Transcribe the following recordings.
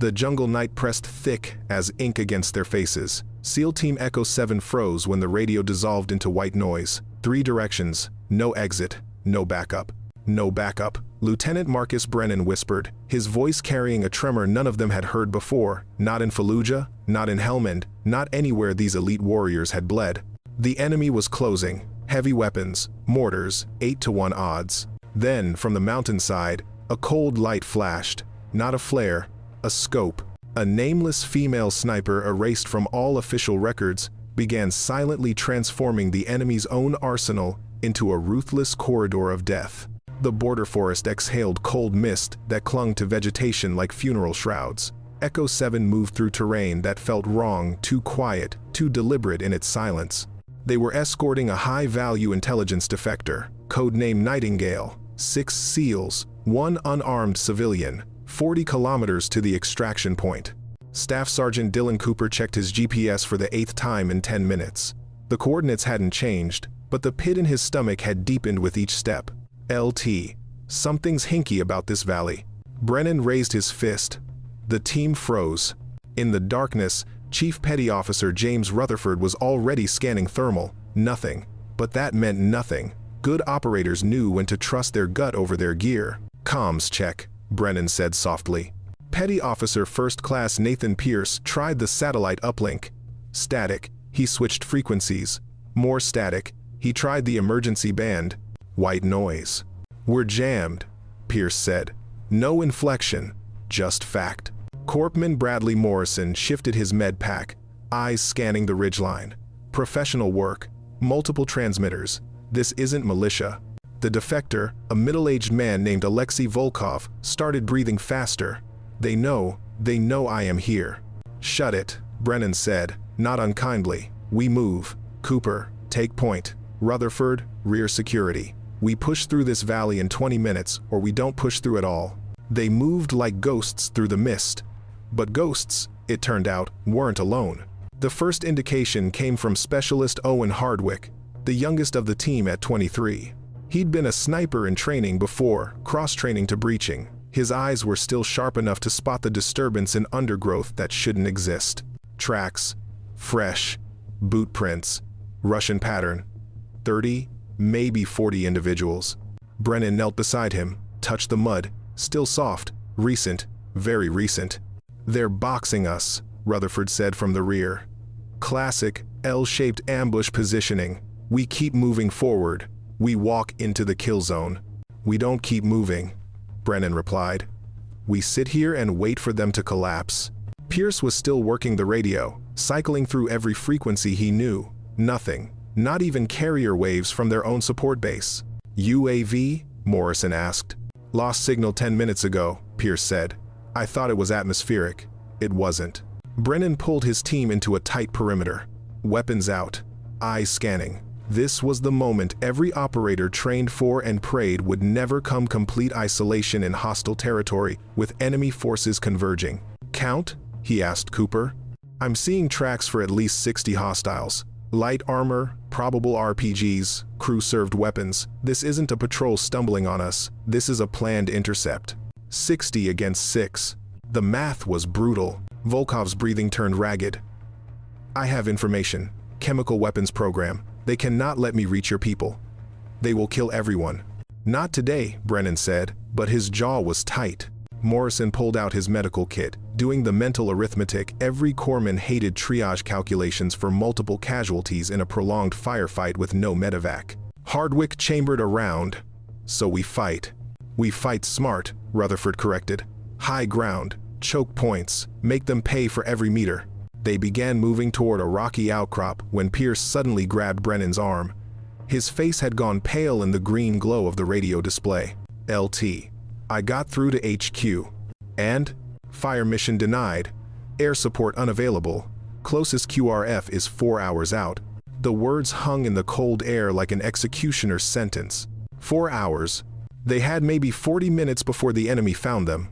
The jungle night pressed thick as ink against their faces. SEAL Team Echo 7 froze when the radio dissolved into white noise. 3 directions, no exit, no backup. No backup, Lieutenant Marcus Brennan whispered, his voice carrying a tremor none of them had heard before, not in Fallujah, not in Helmand, not anywhere these elite warriors had bled. The enemy was closing, heavy weapons, mortars, 8-to-1 odds. Then, from the mountainside, a cold light flashed, not a flare, a scope. A nameless female sniper erased from all official records began silently transforming the enemy's own arsenal into a ruthless corridor of death. The border forest exhaled cold mist that clung to vegetation like funeral shrouds. Echo 7 moved through terrain that felt wrong, too quiet, too deliberate in its silence. They were escorting a high-value intelligence defector, codenamed Nightingale, 6 SEALs, 1 unarmed civilian, 40 kilometers to the extraction point. Staff Sergeant Dylan Cooper checked his GPS for the 8th time in 10 minutes. The coordinates hadn't changed, but the pit in his stomach had deepened with each step. LT. Something's hinky about this valley. Brennan raised his fist. The team froze. In the darkness, Chief Petty Officer James Rutherford was already scanning thermal. Nothing. But that meant nothing. Good operators knew when to trust their gut over their gear. Comms check, Brennan said softly. Petty Officer First Class Nathan Pierce tried the satellite uplink. Static. He switched frequencies. More static. He tried the emergency band. White noise. We're jammed, Pierce said. No inflection, just fact. Corpsman Bradley Morrison shifted his med pack, eyes scanning the ridgeline. Professional work, multiple transmitters. This isn't militia. The defector, a middle-aged man named Alexei Volkov, started breathing faster. They know I am here. Shut it, Brennan said, not unkindly. We move. Cooper, take point. Rutherford, rear security. We push through this valley in 20 minutes, or we don't push through at all. They moved like ghosts through the mist. But ghosts, it turned out, weren't alone. The first indication came from Specialist Owen Hardwick, the youngest of the team at 23. He'd been a sniper in training before, cross-training to breaching. His eyes were still sharp enough to spot the disturbance in undergrowth that shouldn't exist. Tracks, fresh, boot prints, Russian pattern. 30, maybe 40 individuals. Brennan knelt beside him, touched the mud, still soft, recent, very recent. They're boxing us, Rutherford said from the rear. Classic, L-shaped ambush positioning. We keep moving forward. We walk into the kill zone. We don't keep moving, Brennan replied. We sit here and wait for them to collapse. Pierce was still working the radio, cycling through every frequency he knew. Nothing. Not even carrier waves from their own support base. UAV? Morrison asked. Lost signal 10 minutes ago, Pierce said. I thought it was atmospheric. It wasn't. Brennan pulled his team into a tight perimeter. Weapons out. Eyes scanning. This was the moment every operator trained for and prayed would never come complete isolation in hostile territory with enemy forces converging. Count? He asked Cooper. I'm seeing tracks for at least 60 hostiles. Light armor, probable RPGs, crew-served weapons. This isn't a patrol stumbling on us. This is a planned intercept. 60 against 6. The math was brutal. Volkov's breathing turned ragged. I have information. Chemical weapons program. They cannot let me reach your people. They will kill everyone. Not today, Brennan said, but his jaw was tight. Morrison pulled out his medical kit, doing the mental arithmetic. Every corpsman hated triage calculations for multiple casualties in a prolonged firefight with no medevac. Hardwick chambered a round. So we fight. We fight smart, Rutherford corrected. High ground, choke points, make them pay for every meter. They began moving toward a rocky outcrop when Pierce suddenly grabbed Brennan's arm. His face had gone pale in the green glow of the radio display. LT. I got through to HQ. And? Fire mission denied. Air support unavailable. Closest QRF is 4 hours out. The words hung in the cold air like an executioner's sentence. 4 hours. They had maybe 40 minutes before the enemy found them.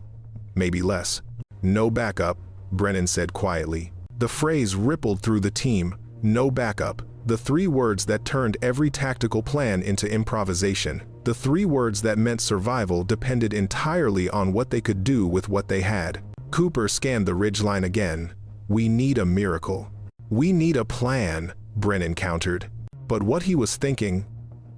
Maybe less. No backup, Brennan said quietly. The phrase rippled through the team. No backup. The 3 words that turned every tactical plan into improvisation. The 3 words that meant survival depended entirely on what they could do with what they had. Cooper scanned the ridgeline again. "We need a miracle. We need a plan," Brennan countered. But what he was thinking,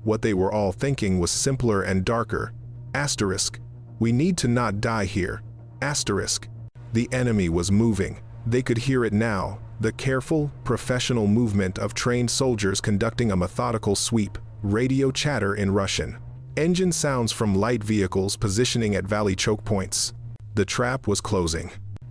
what they were all thinking, was simpler and darker. Asterisk. "We need to not die here." Asterisk. The enemy was moving. They could hear it now, the careful, professional movement of trained soldiers conducting a methodical sweep, radio chatter in Russian, engine sounds from light vehicles positioning at valley choke points. The trap was closing.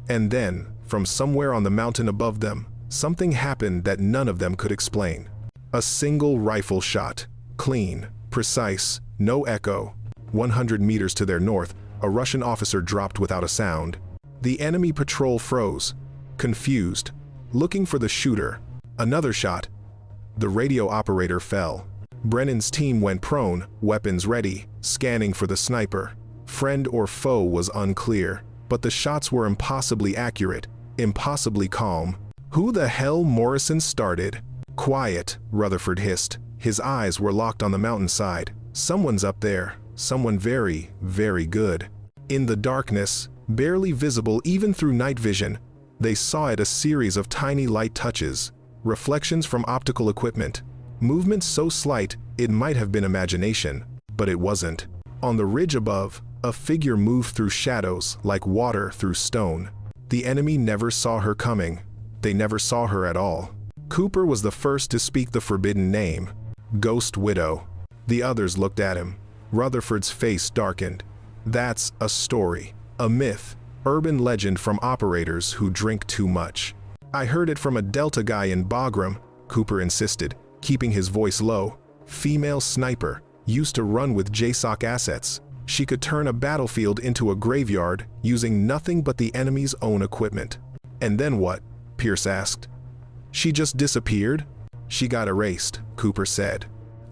And then, from somewhere on the mountain above them, something happened that none of them could explain. A single rifle shot. Clean, precise, no echo. 100 meters to their north, a Russian officer dropped without a sound. The enemy patrol froze, confused, looking for the shooter. Another shot. The radio operator fell. Brennan's team went prone, weapons ready, scanning for the sniper. Friend or foe was unclear, but the shots were impossibly accurate, impossibly calm. "Who the hell?" Morrison started. "Quiet," Rutherford hissed. His eyes were locked on the mountainside. "Someone's up there, someone very, very good." In the darkness, barely visible even through night vision, they saw it, a series of tiny light touches, reflections from optical equipment. Movement so slight, it might have been imagination, but it wasn't. On the ridge above, a figure moved through shadows like water through stone. The enemy never saw her coming. They never saw her at all. Cooper was the first to speak the forbidden name. "Ghost Widow." The others looked at him. Rutherford's face darkened. "That's a story, a myth, urban legend from operators who drink too much." "I heard it from a Delta guy in Bagram," Cooper insisted, keeping his voice low. "Female sniper, used to run with JSOC assets. She could turn a battlefield into a graveyard using nothing but the enemy's own equipment." "And then what?" Pierce asked. "She just disappeared?" "She got erased," Cooper said.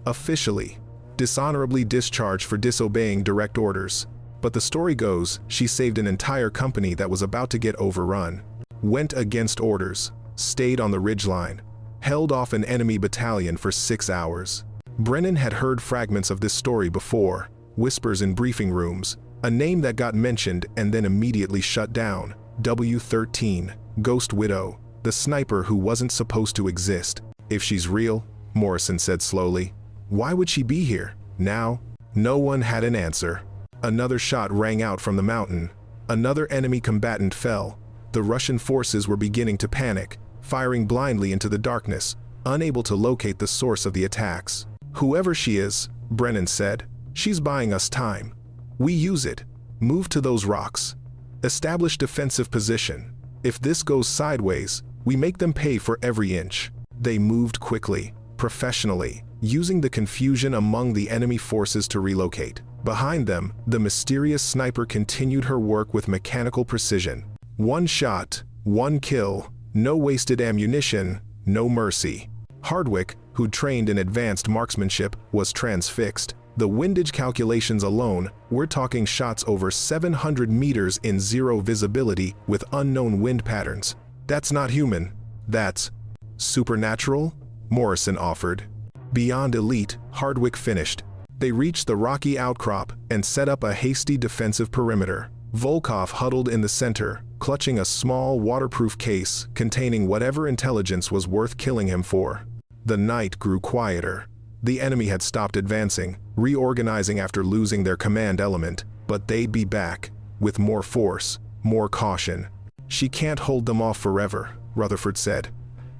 "Officially. Dishonorably discharged for disobeying direct orders. But the story goes, she saved an entire company that was about to get overrun. Went against orders, stayed on the ridgeline, held off an enemy battalion for 6 hours." Brennan had heard fragments of this story before, whispers in briefing rooms, a name that got mentioned and then immediately shut down. W-13, Ghost Widow, the sniper who wasn't supposed to exist. "If she's real," Morrison said slowly, "why would she be here now?" No one had an answer. Another shot rang out from the mountain. Another enemy combatant fell. The Russian forces were beginning to panic, firing blindly into the darkness, unable to locate the source of the attacks. "Whoever she is," Brennan said, "she's buying us time. We use it. Move to those rocks. Establish defensive position. If this goes sideways, we make them pay for every inch." They moved quickly, professionally, using the confusion among the enemy forces to relocate. Behind them, the mysterious sniper continued her work with mechanical precision. One shot, one kill, no wasted ammunition, no mercy. Hardwick, who'd trained in advanced marksmanship, was transfixed. The windage calculations alone, we're talking shots over 700 meters in zero visibility with unknown wind patterns. "That's not human. That's supernatural," Morrison offered. "Beyond elite," Hardwick finished. They reached the rocky outcrop and set up a hasty defensive perimeter. Volkov huddled in the center, clutching a small waterproof case containing whatever intelligence was worth killing him for. The night grew quieter. The enemy had stopped advancing, reorganizing after losing their command element, but they'd be back, with more force, more caution. "She can't hold them off forever," Rutherford said.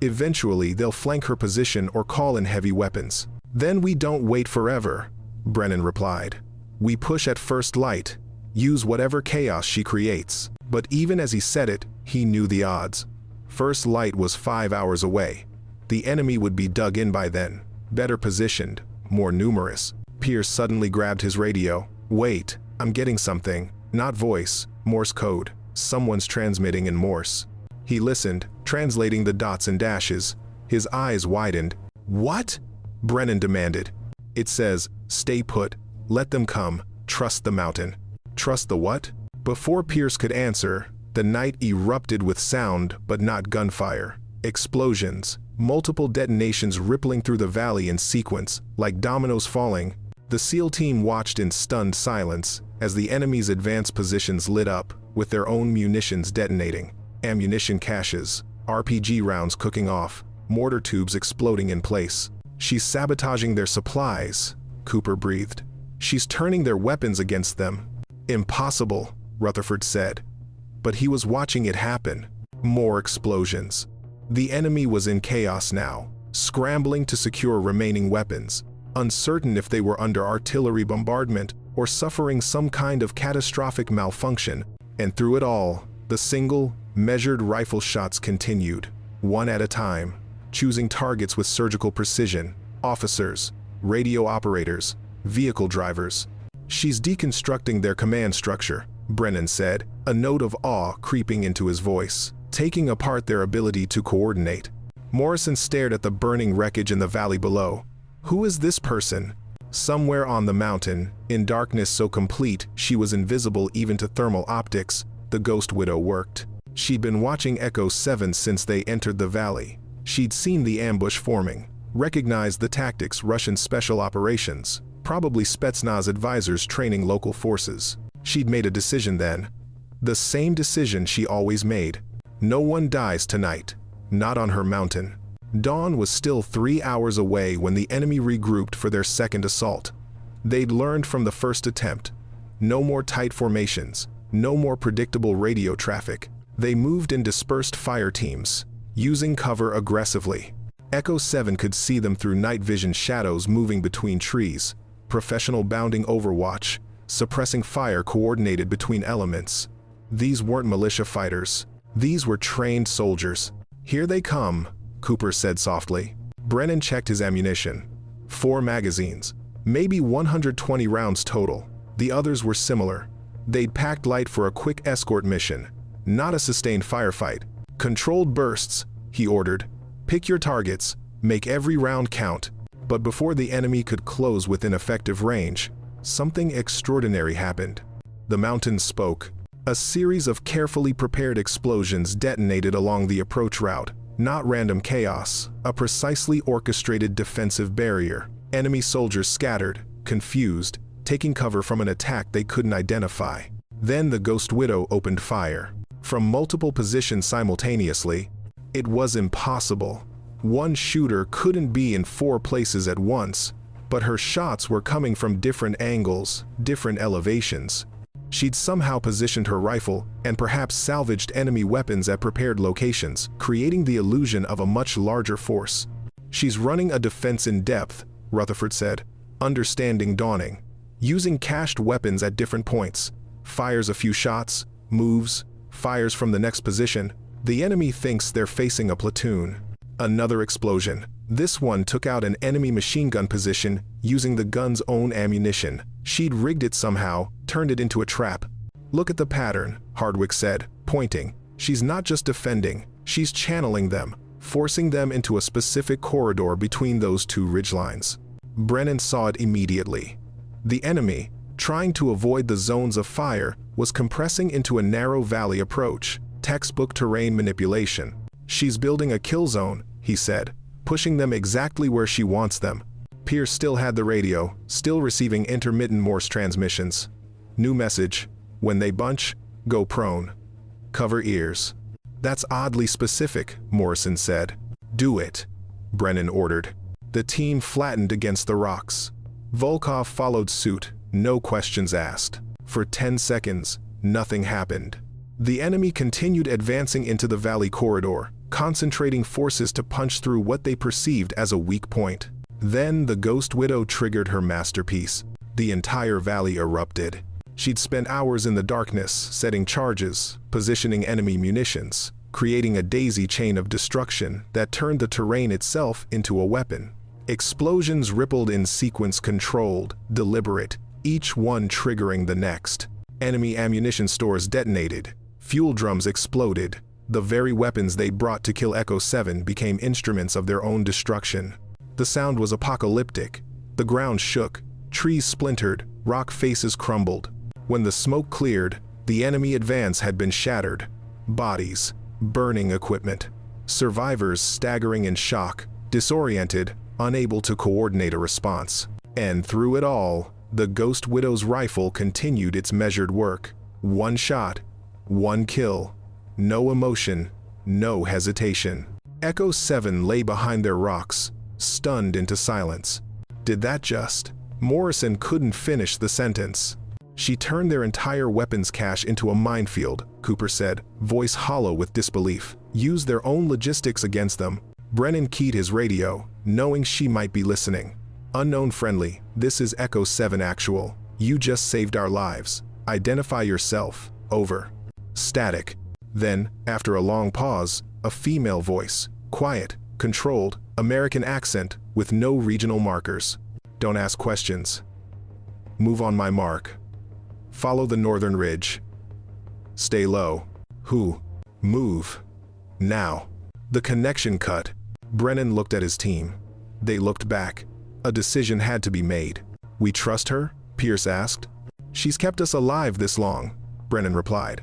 "Eventually they'll flank her position or call in heavy weapons." "Then we don't wait forever," Brennan replied. "We push at first light, use whatever chaos she creates." But even as he said it, he knew the odds. First light was 5 hours away. The enemy would be dug in by then, better positioned, more numerous. Pierce suddenly grabbed his radio. "Wait, I'm getting something. Not voice, Morse code. Someone's transmitting in Morse." He listened, translating the dots and dashes. His eyes widened. "What?" Brennan demanded. "It says, stay put, let them come, trust the mountain." "Trust the what?" Before Pierce could answer, the night erupted with sound but not gunfire. Explosions, multiple detonations rippling through the valley in sequence, like dominoes falling. The SEAL team watched in stunned silence as the enemy's advanced positions lit up, with their own munitions detonating, ammunition caches, RPG rounds cooking off, mortar tubes exploding in place. "She's sabotaging their supplies," Cooper breathed. "She's turning their weapons against them." "Impossible," Rutherford said. But he was watching it happen. More explosions. The enemy was in chaos now, scrambling to secure remaining weapons, uncertain if they were under artillery bombardment or suffering some kind of catastrophic malfunction. And through it all, the single, measured rifle shots continued, one at a time, choosing targets with surgical precision: officers, radio operators, vehicle drivers. "She's deconstructing their command structure," Brennan said, a note of awe creeping into his voice, "taking apart their ability to coordinate." Morrison stared at the burning wreckage in the valley below. "Who is this person?" Somewhere on the mountain, in darkness so complete she was invisible even to thermal optics, the Ghost Widow worked. She'd been watching Echo 7 since they entered the valley. She'd seen the ambush forming, recognized the tactics: Russian special operations, probably Spetsnaz advisors training local forces. She'd made a decision then. The same decision she always made. No one dies tonight. Not on her mountain. Dawn was still 3 hours away when the enemy regrouped for their second assault. They'd learned from the first attempt. No more tight formations, no more predictable radio traffic. They moved in dispersed fire teams, using cover aggressively. Echo 7 could see them through night vision shadows moving between trees, professional bounding overwatch, suppressing fire coordinated between elements. These weren't militia fighters. These were trained soldiers. "Here they come," Cooper said softly. Brennan checked his ammunition. 4 magazines, maybe 120 rounds total. The others were similar. They'd packed light for a quick escort mission, not a sustained firefight. "Controlled bursts," he ordered. "Pick your targets, make every round count." But before the enemy could close within effective range, something extraordinary happened. The mountains spoke. A series of carefully prepared explosions detonated along the approach route. Not random chaos, a precisely orchestrated defensive barrier. Enemy soldiers scattered, confused, taking cover from an attack they couldn't identify. Then the Ghost Widow opened fire. From multiple positions simultaneously. It was impossible. One shooter couldn't be in 4 places at once, but her shots were coming from different angles, different elevations. She'd somehow positioned her rifle and perhaps salvaged enemy weapons at prepared locations, creating the illusion of a much larger force. "She's running a defense in depth," Rutherford said, understanding dawning. "Using cached weapons at different points. Fires a few shots, moves, fires from the next position. The enemy thinks they're facing a platoon." Another explosion. This one took out an enemy machine gun position using the gun's own ammunition. She'd rigged it somehow, turned it into a trap. "Look at the pattern," Hardwick said, pointing. "She's not just defending, she's channeling them, forcing them into a specific corridor between those 2 ridgelines." Brennan saw it immediately. The enemy, trying to avoid the zones of fire, was compressing into a narrow valley approach, textbook terrain manipulation. "She's building a kill zone," he said, pushing them exactly where she wants them. Pierce still had the radio, still receiving intermittent Morse transmissions. New message: "When they bunch, go prone. Cover ears." "That's oddly specific," Morrison said. "Do it," Brennan ordered. The team flattened against the rocks. Volkov followed suit, no questions asked. For 10 seconds, nothing happened. The enemy continued advancing into the valley corridor, concentrating forces to punch through what they perceived as a weak point. Then the Ghost Widow triggered her masterpiece. The entire valley erupted. She'd spent hours in the darkness, setting charges, positioning enemy munitions, creating a daisy chain of destruction that turned the terrain itself into a weapon. Explosions rippled in sequence, controlled, deliberate, each one triggering the next. Enemy ammunition stores detonated. Fuel drums exploded. The very weapons they'd brought to kill Echo 7 became instruments of their own destruction. The sound was apocalyptic. The ground shook, trees splintered, rock faces crumbled. When the smoke cleared, the enemy advance had been shattered. Bodies, burning equipment. Survivors staggering in shock, disoriented, unable to coordinate a response. And through it all, the Ghost Widow's rifle continued its measured work. One shot, one kill, no emotion, no hesitation. Echo 7 lay behind their rocks, stunned into silence. Did that just? Morrison couldn't finish the sentence. She turned their entire weapons cache into a minefield, Cooper said, voice hollow with disbelief. Used their own logistics against them. Brennan keyed his radio, knowing she might be listening. Unknown friendly, this is Echo 7 actual. You just saved our lives. Identify yourself. Over. Static. Then, after a long pause, a female voice. Quiet, controlled, American accent, with no regional markers. Don't ask questions. Move on my mark. Follow the northern ridge. Stay low. Who? Move. Now. The connection cut. Brennan looked at his team. They looked back. A decision had to be made. We trust her? Pierce asked. She's kept us alive this long, Brennan replied.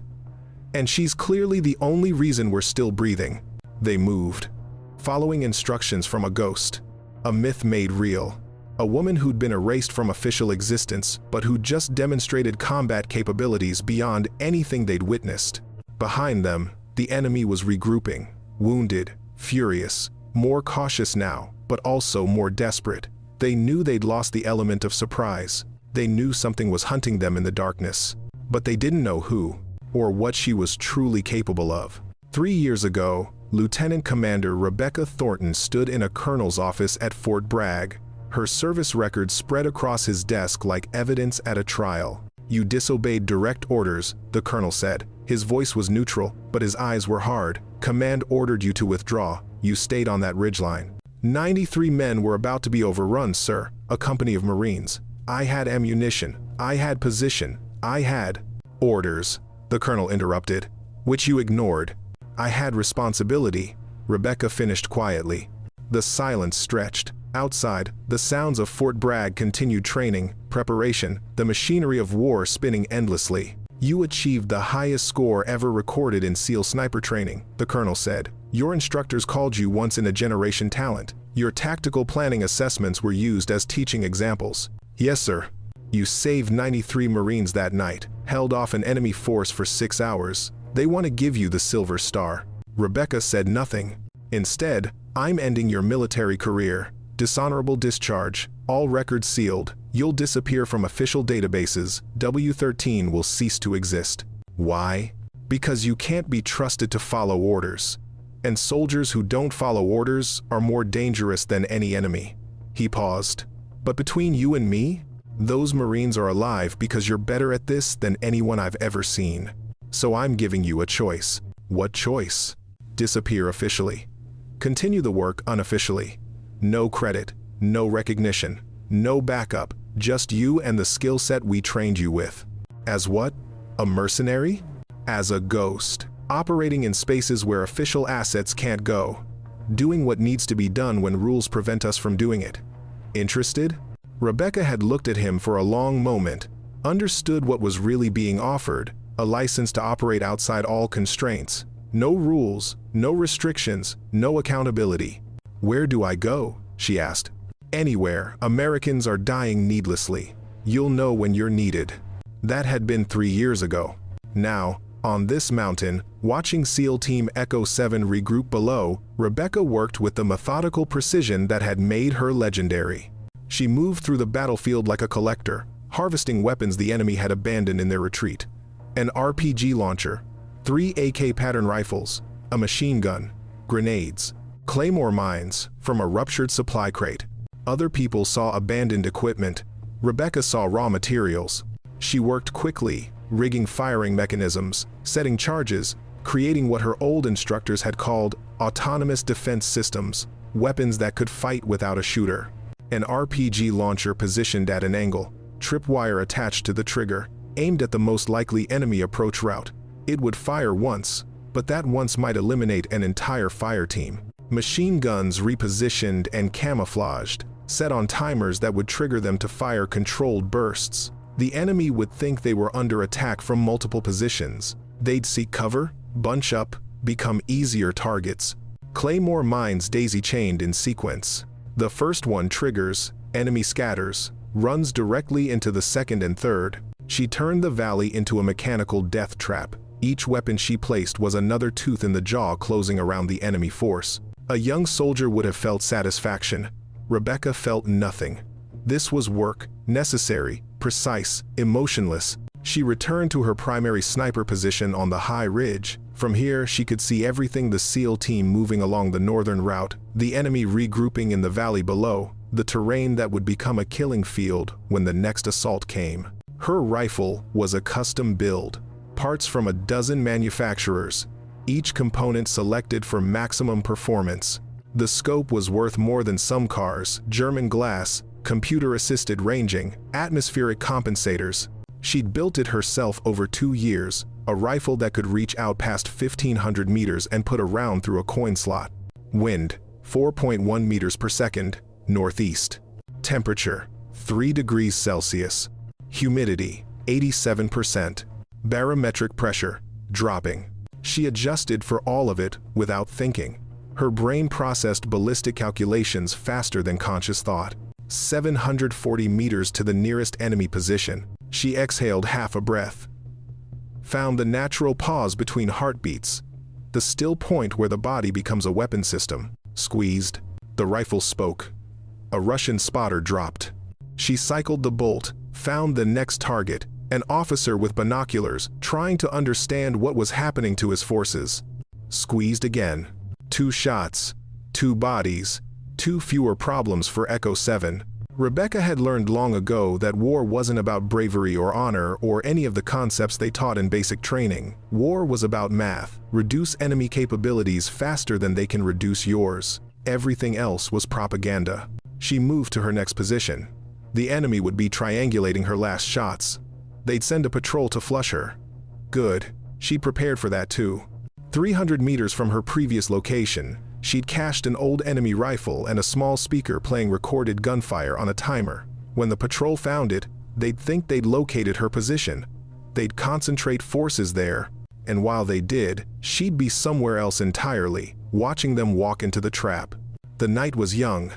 And she's clearly the only reason we're still breathing. They moved, following instructions from a ghost. A myth made real. A woman who'd been erased from official existence, but who just demonstrated combat capabilities beyond anything they'd witnessed. Behind them, the enemy was regrouping, wounded, furious, more cautious now, but also more desperate. They knew they'd lost the element of surprise. They knew something was hunting them in the darkness, but they didn't know who, or what she was truly capable of. 3 years ago, Lieutenant Commander Rebecca Thornton stood in a colonel's office at Fort Bragg. Her service record spread across his desk like evidence at a trial. You disobeyed direct orders, the colonel said. His voice was neutral, but his eyes were hard. Command ordered you to withdraw. You stayed on that ridgeline. 93 men were about to be overrun, sir, a company of Marines. I had ammunition. I had position. I had orders, the colonel interrupted, which you ignored. I had responsibility, Rebecca finished quietly. The silence stretched. Outside, the sounds of Fort Bragg continued training, preparation, the machinery of war spinning endlessly. You achieved the highest score ever recorded in SEAL sniper training, the colonel said. Your instructors called you once-in-a-generation talent. Your tactical planning assessments were used as teaching examples. Yes, sir. You saved 93 Marines that night, held off an enemy force for 6 hours. They want to give you the Silver Star. Rebecca said nothing. Instead, I'm ending your military career. Dishonorable discharge, all records sealed. You'll disappear from official databases. W-13 will cease to exist. Why? Because you can't be trusted to follow orders. And soldiers who don't follow orders are more dangerous than any enemy. He paused. But between you and me, those Marines are alive because you're better at this than anyone I've ever seen. So I'm giving you a choice. What choice? Disappear officially. Continue the work unofficially. No credit, no recognition, no backup, just you and the skill set we trained you with. As what? A mercenary? As a ghost, operating in spaces where official assets can't go. Doing what needs to be done when rules prevent us from doing it. Interested? Rebecca had looked at him for a long moment, understood what was really being offered, a license to operate outside all constraints. No rules, no restrictions, no accountability. Where do I go? She asked. Anywhere. Americans are dying needlessly. You'll know when you're needed. That had been 3 years ago. Now, on this mountain, watching SEAL Team Echo 7 regroup below, Rebecca worked with the methodical precision that had made her legendary. She moved through the battlefield like a collector, harvesting weapons the enemy had abandoned in their retreat. An RPG launcher, 3 AK pattern rifles, a machine gun, grenades, claymore mines from a ruptured supply crate. Other people saw abandoned equipment. Rebecca saw raw materials. She worked quickly, rigging firing mechanisms, setting charges, creating what her old instructors had called autonomous defense systems, weapons that could fight without a shooter. An RPG launcher positioned at an angle, tripwire attached to the trigger, aimed at the most likely enemy approach route. It would fire once, but that once might eliminate an entire fire team. Machine guns repositioned and camouflaged, set on timers that would trigger them to fire controlled bursts. The enemy would think they were under attack from multiple positions. They'd seek cover, bunch up, become easier targets. Claymore mines daisy-chained in sequence. The first one triggers, enemy scatters. runs directly into the second and third. She turned the valley into a mechanical death trap. Each weapon she placed was another tooth in the jaw closing around the enemy force. A young soldier would have felt satisfaction. Rebecca felt nothing. This was work, necessary, precise, emotionless. She returned to her primary sniper position on the high ridge. From here, she could see everything: the SEAL team moving along the northern route, the enemy regrouping in the valley below, the terrain that would become a killing field when the next assault came. Her rifle was a custom build, parts from a dozen manufacturers, each component selected for maximum performance. The scope was worth more than some cars: German glass, computer-assisted ranging, atmospheric compensators. She'd built it herself over 2 years, a rifle that could reach out past 1,500 meters and put a round through a coin slot. Wind, 4.1 meters per second, northeast. Temperature, 3 degrees Celsius. Humidity, 87%. Barometric pressure, dropping. She adjusted for all of it without thinking. Her brain processed ballistic calculations faster than conscious thought. 740 meters to the nearest enemy position. She exhaled half a breath. Found the natural pause between heartbeats. The still point where the body becomes a weapon system. Squeezed. The rifle spoke. A Russian spotter dropped. She cycled the bolt, found the next target, an officer with binoculars, trying to understand what was happening to his forces. Squeezed again. 2 shots, 2 bodies, 2 fewer problems for Echo 7. Rebecca had learned long ago that war wasn't about bravery or honor or any of the concepts they taught in basic training. War was about math. Reduce enemy capabilities faster than they can reduce yours. Everything else was propaganda. She moved to her next position. The enemy would be triangulating her last shots. They'd send a patrol to flush her. Good. She prepared for that too. 300 meters from her previous location, she'd cached an old enemy rifle and a small speaker playing recorded gunfire on a timer. When the patrol found it, they'd think they'd located her position. They'd concentrate forces there, and while they did, she'd be somewhere else entirely, watching them walk into the trap. The night was young.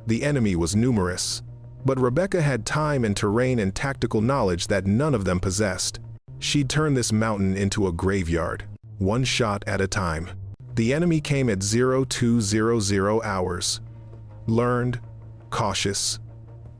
The enemy was numerous. But Rebecca had time and terrain and tactical knowledge that none of them possessed. She'd turn this mountain into a graveyard, 1 shot at a time. The enemy came at 0200 hours. Learned, cautious,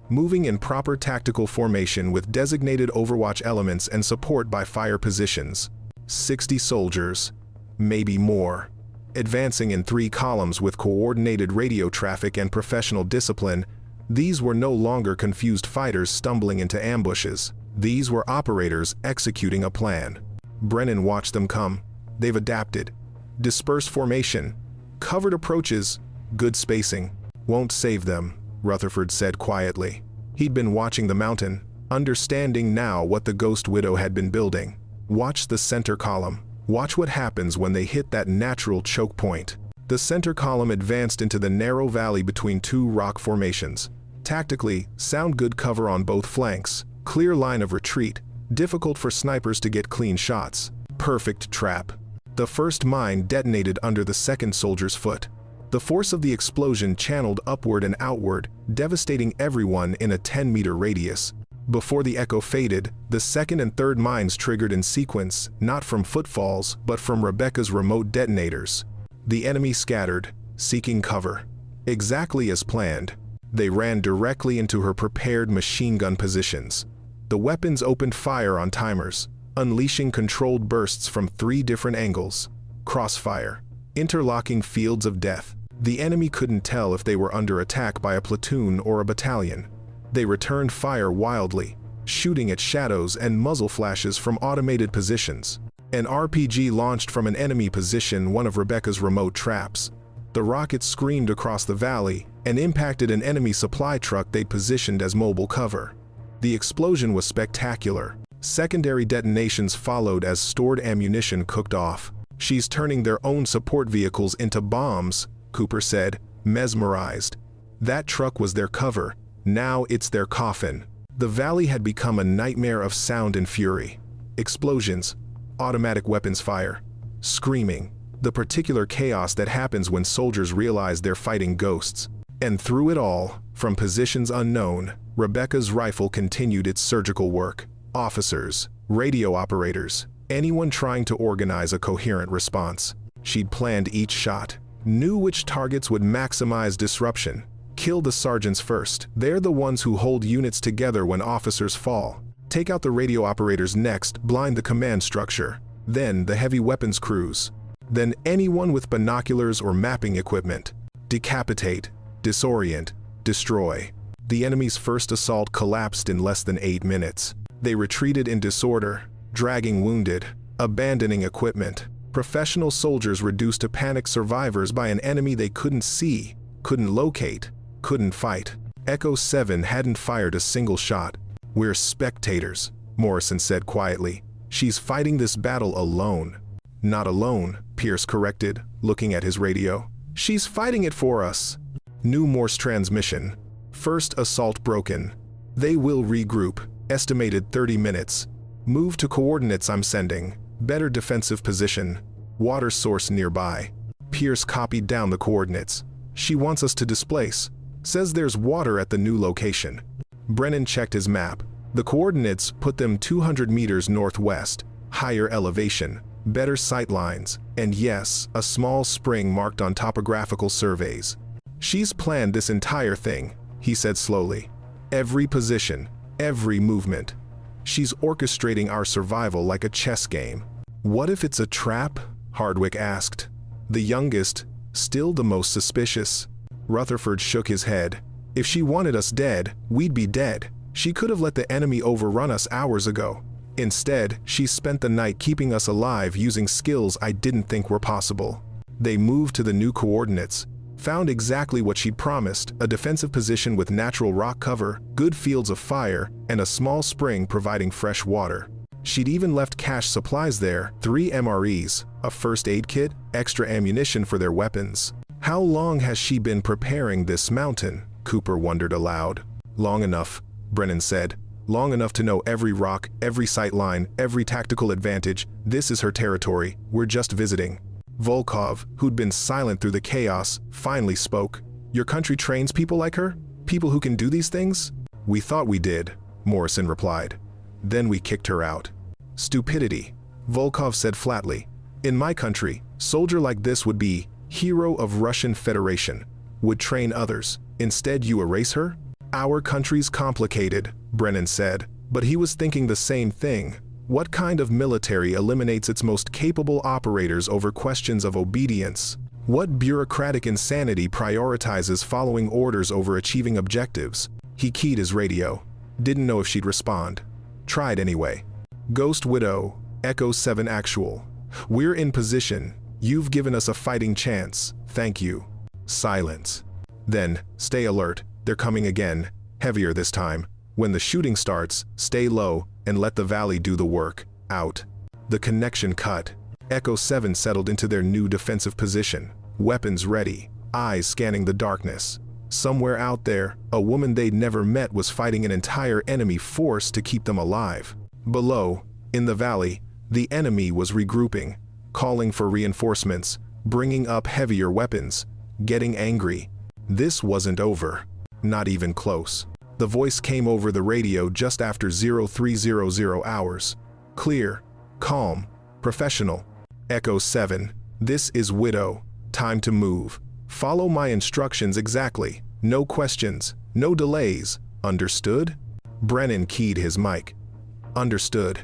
moving in proper tactical formation with designated overwatch elements and support by fire positions. 60 soldiers, maybe more, advancing in 3 columns with coordinated radio traffic and professional discipline. These were no longer confused fighters stumbling into ambushes. These were operators executing a plan. Brennan watched them come. They've adapted. Dispersed formation, covered approaches, good spacing. Won't save them, Rutherford said quietly. He'd been watching the mountain, understanding now what the Ghost Widow had been building. Watch the center column. Watch what happens when they hit that natural choke point. The center column advanced into the narrow valley between 2 rock formations. Tactically, sound good cover on both flanks, clear line of retreat, difficult for snipers to get clean shots. Perfect trap. The first mine detonated under the second soldier's foot. The force of the explosion channeled upward and outward, devastating everyone in a 10-meter radius. Before the echo faded, the second and third mines triggered in sequence, not from footfalls, but from Rebecca's remote detonators. The enemy scattered, seeking cover. Exactly as planned, they ran directly into her prepared machine gun positions. The weapons opened fire on timers, unleashing controlled bursts from 3 different angles. Crossfire, interlocking fields of death. The enemy couldn't tell if they were under attack by a platoon or a battalion. They returned fire wildly, shooting at shadows and muzzle flashes from automated positions. An RPG launched from an enemy position, one of Rebecca's remote traps. The rocket screamed across the valley and impacted an enemy supply truck they'd positioned as mobile cover. The explosion was spectacular. Secondary detonations followed as stored ammunition cooked off. She's turning their own support vehicles into bombs, Cooper said, mesmerized. That truck was their cover. Now it's their coffin. The valley had become a nightmare of sound and fury. Explosions, automatic weapons fire, screaming, the particular chaos that happens when soldiers realize they're fighting ghosts. And through it all, from positions unknown, Rebecca's rifle continued its surgical work. Officers, radio operators, anyone trying to organize a coherent response. She'd planned each shot, knew which targets would maximize disruption. Kill the sergeants first. They're the ones who hold units together when officers fall. Take out the radio operators next, blind the command structure. Then the heavy weapons crews. Then anyone with binoculars or mapping equipment. Decapitate, disorient, destroy. The enemy's first assault collapsed in less than 8 minutes. They retreated in disorder, dragging wounded, abandoning equipment. Professional soldiers reduced to panicked survivors by an enemy they couldn't see, couldn't locate, couldn't fight. Echo 7 hadn't fired a single shot. "We're spectators," Morrison said quietly. "She's fighting this battle alone." "Not alone," Pierce corrected, looking at his radio. "She's fighting it for us." New Morse transmission. First assault broken. They will regroup. Estimated 30 minutes. Move to coordinates I'm sending. Better defensive position. Water source nearby. Pierce copied down the coordinates. "She wants us to displace. Says there's water at the new location." Brennan checked his map. The coordinates put them 200 meters northwest. Higher elevation. Better sight lines. And yes, a small spring marked on topographical surveys. "She's planned this entire thing," he said slowly. "Every position. Every movement. She's orchestrating our survival like a chess game." "What if it's a trap?" Hardwick asked. The youngest, still the most suspicious. Rutherford shook his head. "If she wanted us dead, we'd be dead. She could have let the enemy overrun us hours ago. Instead, she spent the night keeping us alive using skills I didn't think were possible." They moved to the new coordinates. Found exactly what she'd promised, a defensive position with natural rock cover, good fields of fire, and a small spring providing fresh water. She'd even left cache supplies there, 3 MREs, a first aid kit, extra ammunition for their weapons. How long has she been preparing this mountain? Cooper wondered aloud. "Long enough," Brennan said. "Long enough to know every rock, every sight line, every tactical advantage. This is her territory. We're just visiting." Volkov, who'd been silent through the chaos, finally spoke. "Your country trains people like her? People who can do these things?" "We thought we did," Morrison replied. "Then we kicked her out." "Stupidity," Volkov said flatly. "In my country, soldier like this would be hero of Russian Federation, would train others. Instead you erase her?" "Our country's complicated," Brennan said, but he was thinking the same thing. What kind of military eliminates its most capable operators over questions of obedience? What bureaucratic insanity prioritizes following orders over achieving objectives? He keyed his radio. Didn't know if she'd respond. Tried anyway. "Ghost Widow, Echo 7 Actual. We're in position. You've given us a fighting chance. Thank you." Silence. Then, "Stay alert. They're coming again. Heavier this time. When the shooting starts, stay low and let the valley do the work. Out." The connection cut. Echo 7 settled into their new defensive position. Weapons ready. Eyes scanning the darkness. Somewhere out there, a woman they'd never met was fighting an entire enemy force to keep them alive. Below, in the valley, the enemy was regrouping, calling for reinforcements, bringing up heavier weapons, getting angry. This wasn't over. Not even close. The voice came over the radio just after 0300 hours. Clear, calm, professional. "Echo 7, this is Widow. Time to move. Follow my instructions exactly. No questions, no delays. Understood?" Brennan keyed his mic. "Understood.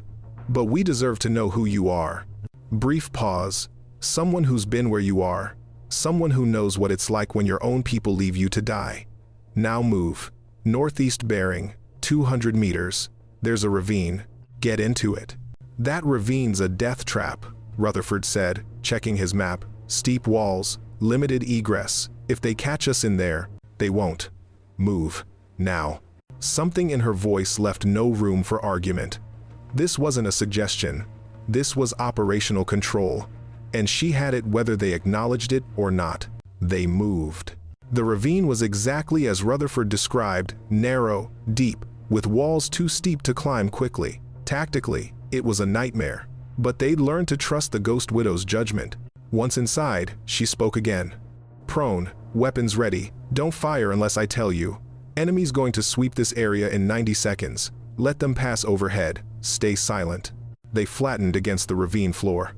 But we deserve to know who you are." Brief pause. "Someone who's been where you are. Someone who knows what it's like when your own people leave you to die. Now move. Northeast bearing, 200 meters. There's a ravine. Get into it." "That ravine's a death trap," Rutherford said, checking his map. "Steep walls, limited egress. If they catch us in there, they won't. Move. Now." Something in her voice left no room for argument. This wasn't a suggestion. This was operational control. And she had it whether they acknowledged it or not. They moved. The ravine was exactly as Rutherford described, narrow, deep, with walls too steep to climb quickly. Tactically, it was a nightmare. But they'd learned to trust the Ghost Widow's judgment. Once inside, she spoke again. "Prone, Weapons ready. Don't fire unless I tell you. Enemies going to sweep this area in 90 seconds. Let them pass overhead. Stay silent. They flattened against the ravine floor.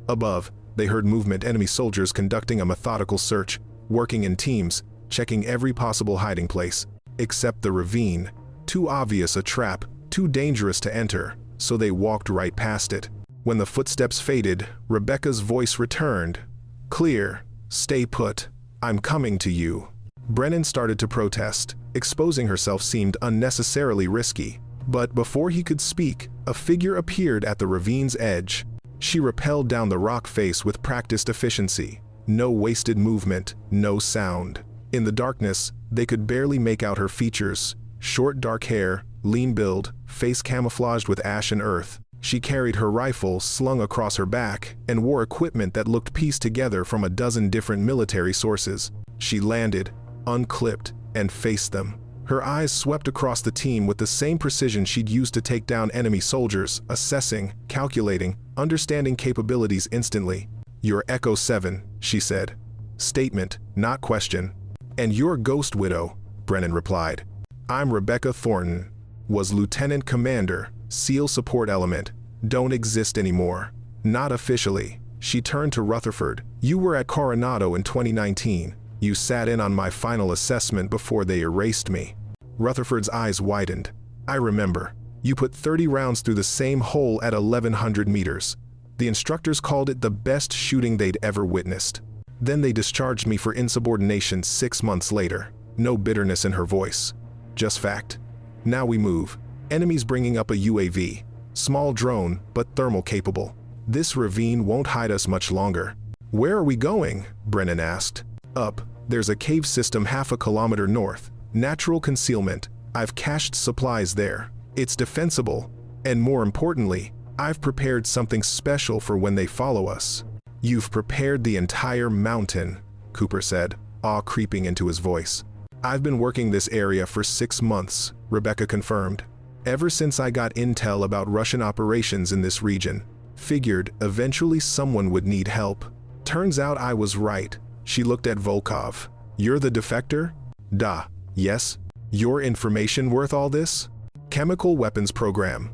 Above, they heard movement, enemy soldiers conducting a methodical search, working in teams, checking every possible hiding place. Except the ravine. Too obvious a trap, too dangerous to enter, so they walked right past it. When the footsteps faded, Rebecca's voice returned. Clear. Stay put. I'm coming to you. Brennan started to protest. Exposing herself seemed unnecessarily risky. But before he could speak, a figure appeared at the ravine's edge. She rappelled down the rock face with practiced efficiency. No wasted movement, no sound. In the darkness, they could barely make out her features. Short dark hair, lean build, face camouflaged with ash and earth. She carried her rifle slung across her back and wore equipment that looked pieced together from a dozen different military sources. She landed, unclipped, and faced them. Her eyes swept across the team with the same precision she'd used to take down enemy soldiers, assessing, calculating, understanding capabilities instantly. "You're Echo 7, she said. Statement, not question. "And you're Ghost Widow," Brennan replied. "I'm Rebecca Thornton. Was Lieutenant Commander, SEAL support element. Don't exist anymore. Not officially." She turned to Rutherford. "You were at Coronado in 2019. You sat in on my final assessment before they erased me." Rutherford's eyes widened. "I remember. You put 30 rounds through the same hole at 1,100 meters. The instructors called it the best shooting they'd ever witnessed. Then they discharged me for insubordination 6 months later." No bitterness in her voice. Just fact. "Now we move. Enemies bringing up a UAV. Small drone, but thermal capable. This ravine won't hide us much longer." "Where are we going?" Brennan asked. "Up. There's a cave system half a kilometer north. Natural concealment. I've cached supplies there. It's defensible. And more importantly, I've prepared something special for when they follow us." "You've prepared the entire mountain," Cooper said, awe creeping into his voice. "I've been working this area for 6 months," Rebecca confirmed. "Ever since I got intel about Russian operations in this region. Figured eventually someone would need help. Turns out I was right." She looked at Volkov. "You're the defector?" "Duh. Yes. Your information worth all this?" "Chemical weapons program.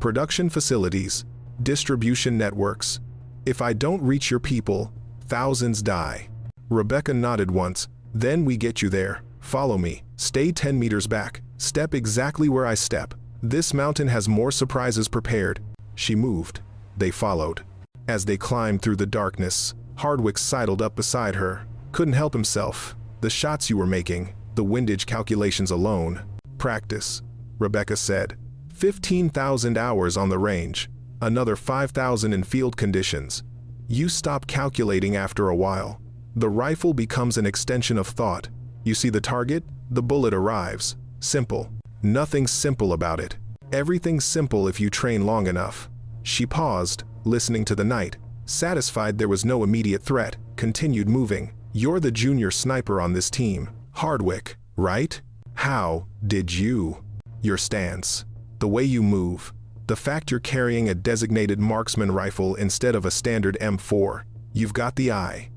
Production facilities. Distribution networks. If I don't reach your people, thousands die." Rebecca nodded once. "Then we get you there. Follow me. Stay 10 meters back. Step exactly where I step. This mountain has more surprises prepared." She moved. They followed. As they climbed through the darkness, Hardwick sidled up beside her. "Couldn't help himself. The shots you were making, the windage calculations alone." "Practice," Rebecca said. 15,000 hours on the range. Another 5,000 in field conditions. You stop calculating after a while. The rifle becomes an extension of thought. You see the target, the bullet arrives. Simple. Nothing simple about it. Everything's simple if you train long enough. She paused, listening to the night. Satisfied there was no immediate threat, continued moving. "You're the junior sniper on this team, Hardwick, right? How did you? Your stance. The way you move. The fact you're carrying a designated marksman rifle instead of a standard M4. You've got the eye.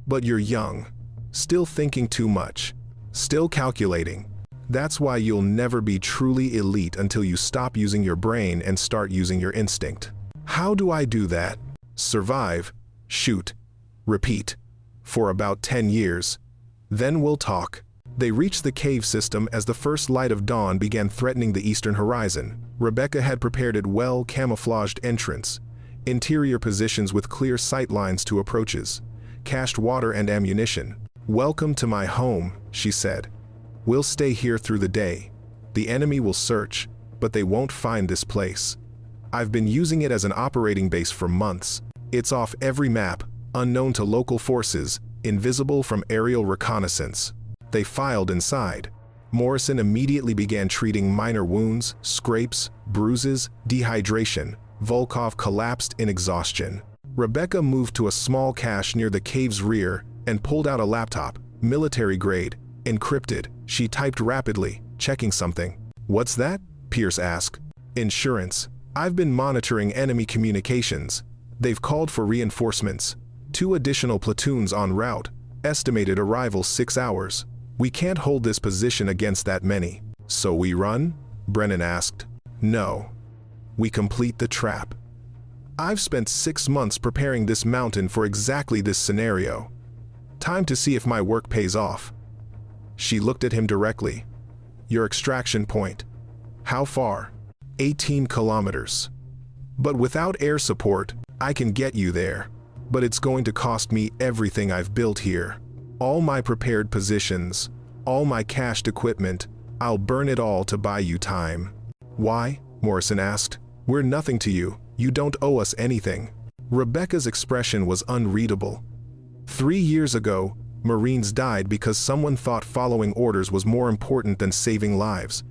But you're young. Still thinking too much. Still calculating. That's why you'll never be truly elite until you stop using your brain and start using your instinct." "How do I do that?" "Survive. Shoot. Repeat. For about 10 years. Then we'll talk." They reached the cave system as the first light of dawn began threatening the eastern horizon. Rebecca had prepared a well-camouflaged entrance. Interior positions with clear sight lines to approaches. Cached water and ammunition. "Welcome to my home," she said. "We'll stay here through the day. The enemy will search, but they won't find this place. I've been using it as an operating base for months. It's off every map, unknown to local forces, invisible from aerial reconnaissance." They filed inside. Morrison immediately began treating minor wounds, scrapes, bruises, dehydration. Volkov collapsed in exhaustion. Rebecca moved to a small cache near the cave's rear and pulled out a laptop, military grade, encrypted. She typed rapidly, checking something. "What's that?" Pierce asked. "Insurance. I've been monitoring enemy communications. They've called for reinforcements. 2 additional platoons en route. Estimated arrival 6 hours. We can't hold this position against that many. So we run? Brennan asked. No. We complete the trap. I've spent 6 months preparing this mountain for exactly this scenario. Time to see if my work pays off. She looked at him directly. Your extraction point. How far? 18 kilometers. But without air support, I can get you there. But it's going to cost me everything I've built here. All my prepared positions, all my cached equipment, I'll burn it all to buy you time. Why? Morrison asked. We're nothing to you. You don't owe us anything. Rebecca's expression was unreadable. 3 years ago, Marines died because someone thought following orders was more important than saving lives.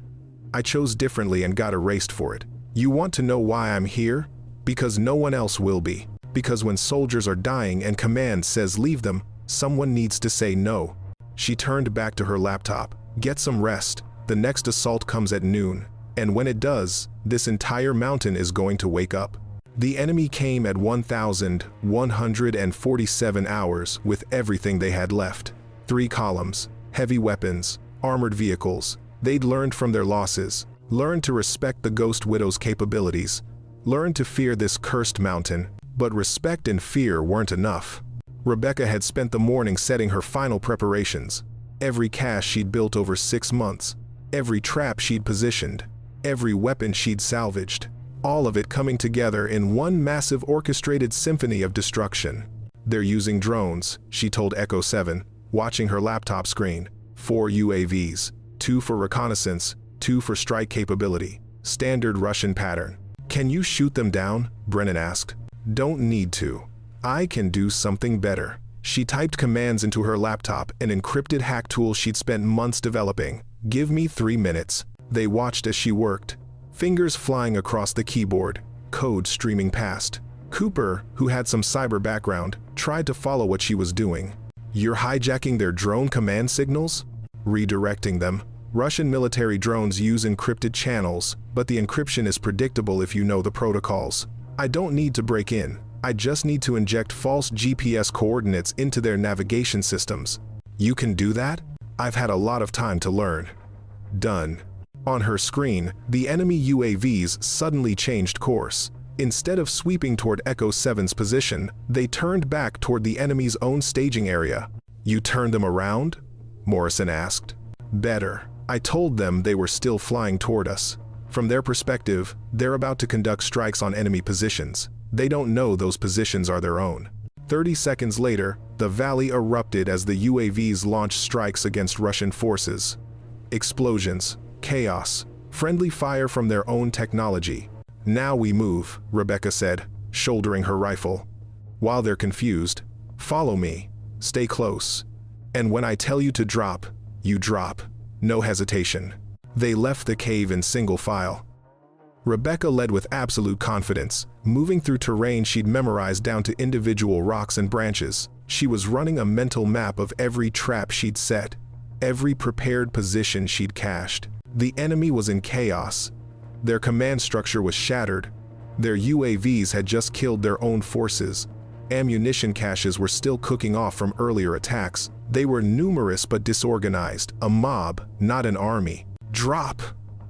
I chose differently and got erased for it. You want to know why I'm here? Because no one else will be. Because when soldiers are dying and command says leave them, someone needs to say no. She turned back to her laptop. Get some rest. The next assault comes at noon. And when it does, this entire mountain is going to wake up. The enemy came at 1,147 hours with everything they had left. 3 columns, heavy weapons, armored vehicles. They'd learned from their losses, learned to respect the Ghost Widow's capabilities, learned to fear this cursed mountain, but respect and fear weren't enough. Rebecca had spent the morning setting her final preparations. Every cache she'd built over 6 months, every trap she'd positioned, every weapon she'd salvaged, all of it coming together in one massive orchestrated symphony of destruction. They're using drones, she told Echo 7, watching her laptop screen. 4 UAVs, 2 for reconnaissance, 2 for strike capability. Standard Russian pattern. Can you shoot them down? Brennan asked. Don't need to. I can do something better. She typed commands into her laptop, an encrypted hack tool she'd spent months developing. Give me 3 minutes. They watched as she worked, fingers flying across the keyboard, code streaming past. Cooper, who had some cyber background, tried to follow what she was doing. You're hijacking their drone command signals? Redirecting them. Russian military drones use encrypted channels, but the encryption is predictable if you know the protocols. I don't need to break in. I just need to inject false GPS coordinates into their navigation systems. You can do that? I've had a lot of time to learn. Done. On her screen, the enemy UAVs suddenly changed course. Instead of sweeping toward Echo 7's position, they turned back toward the enemy's own staging area. You turned them around? Morrison asked. Better. I told them they were still flying toward us. From their perspective, they're about to conduct strikes on enemy positions. They don't know those positions are their own. 30 seconds later, the valley erupted as the UAVs launched strikes against Russian forces. Explosions. Chaos, friendly fire from their own technology. Now we move, Rebecca said, shouldering her rifle. While they're confused, follow me, stay close. And when I tell you to drop, you drop. No hesitation. They left the cave in single file. Rebecca led with absolute confidence, moving through terrain she'd memorized down to individual rocks and branches. She was running a mental map of every trap she'd set, every prepared position she'd cached. The enemy was in chaos. Their command structure was shattered. Their UAVs had just killed their own forces. Ammunition caches were still cooking off from earlier attacks. They were numerous but disorganized, a mob, not an army. Drop!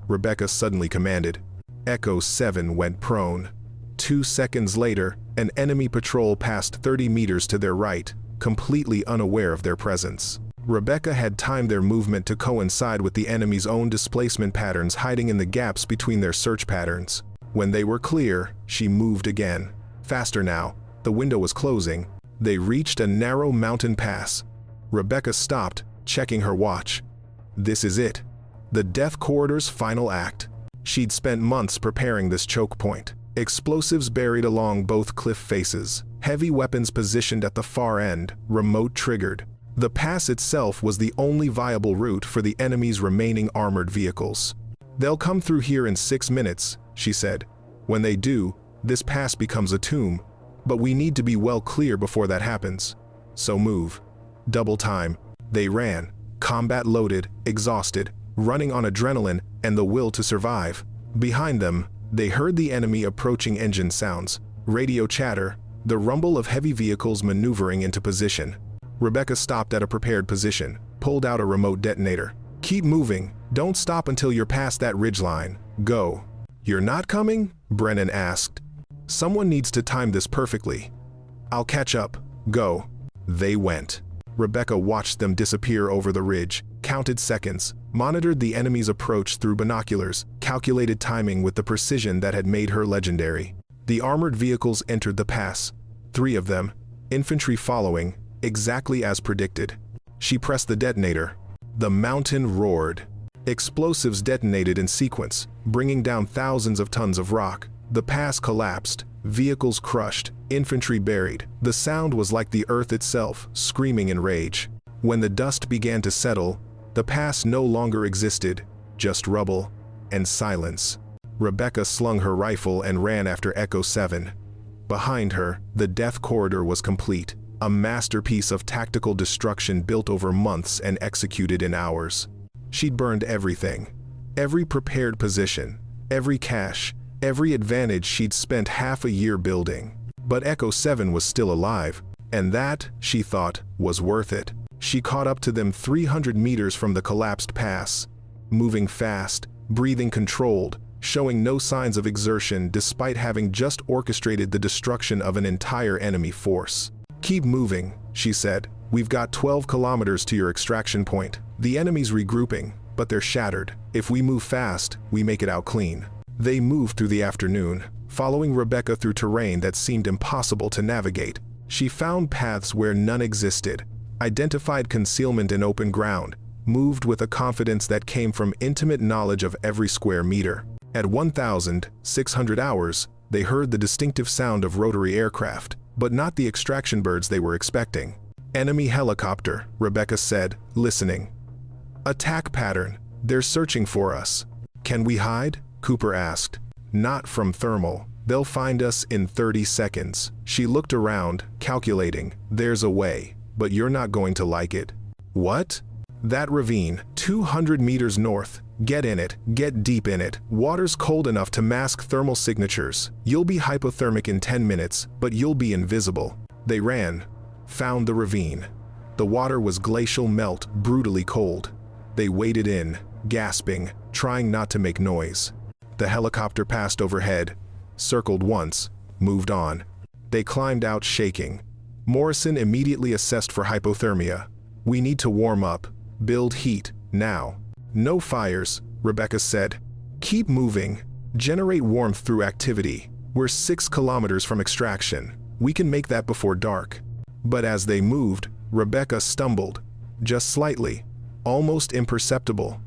Rebecca suddenly commanded. Echo 7 went prone. 2 seconds later, an enemy patrol passed 30 meters to their right, completely unaware of their presence. Rebecca had timed their movement to coincide with the enemy's own displacement patterns hiding in the gaps between their search patterns. When they were clear, she moved again. Faster now. The window was closing. They reached a narrow mountain pass. Rebecca stopped, checking her watch. This is it. The Death Corridor's final act. She'd spent months preparing this choke point. Explosives buried along both cliff faces. Heavy weapons positioned at the far end, remote triggered. The pass itself was the only viable route for the enemy's remaining armored vehicles. They'll come through here in 6 minutes, she said. When they do, this pass becomes a tomb. But we need to be well clear before that happens. So move. Double time. They ran, combat loaded, exhausted, running on adrenaline and the will to survive. Behind them, they heard the enemy approaching engine sounds, radio chatter, the rumble of heavy vehicles maneuvering into position. Rebecca stopped at a prepared position, pulled out a remote detonator. Keep moving. Don't stop until you're past that ridgeline. Go. You're not coming? Brennan asked. Someone needs to time this perfectly. I'll catch up. Go. They went. Rebecca watched them disappear over the ridge, counted seconds, monitored the enemy's approach through binoculars, calculated timing with the precision that had made her legendary. The armored vehicles entered the pass. 3 of them, infantry following, exactly as predicted. She pressed the detonator. The mountain roared. Explosives detonated in sequence, bringing down thousands of tons of rock. The pass collapsed, vehicles crushed, infantry buried. The sound was like the earth itself, screaming in rage. When the dust began to settle, the pass no longer existed, just rubble and silence. Rebecca slung her rifle and ran after Echo 7. Behind her, the death corridor was complete, a masterpiece of tactical destruction built over months and executed in hours. She'd burned everything, every prepared position, every cache, every advantage she'd spent half a year building. But Echo 7 was still alive, and that, she thought, was worth it. She caught up to them 300 meters from the collapsed pass, moving fast, breathing controlled, showing no signs of exertion despite having just orchestrated the destruction of an entire enemy force. Keep moving, she said. We've got 12 kilometers to your extraction point. The enemy's regrouping, but they're shattered. If we move fast, we make it out clean. They moved through the afternoon, following Rebecca through terrain that seemed impossible to navigate. She found paths where none existed, identified concealment in open ground, moved with a confidence that came from intimate knowledge of every square meter. At 1,600 hours, they heard the distinctive sound of rotary aircraft, but not the extraction birds they were expecting. Enemy helicopter, Rebecca said, listening. Attack pattern. They're searching for us. Can we hide? Cooper asked. Not from thermal. They'll find us in 30 seconds. She looked around, calculating. There's a way, but you're not going to like it. What? That ravine, 200 meters north. Get in it, get deep in it. Water's cold enough to mask thermal signatures. You'll be hypothermic in 10 minutes, but you'll be invisible. They ran, found the ravine. The water was glacial melt, brutally cold. They waded in, gasping, trying not to make noise. The helicopter passed overhead, circled once, moved on. They climbed out shaking. Morrison immediately assessed for hypothermia. We need to warm up, build heat, now. No fires, Rebecca said. Keep moving. Generate warmth through activity. We're 6 kilometers from extraction. We can make that before dark. But as they moved, Rebecca stumbled. Just slightly. Almost imperceptible.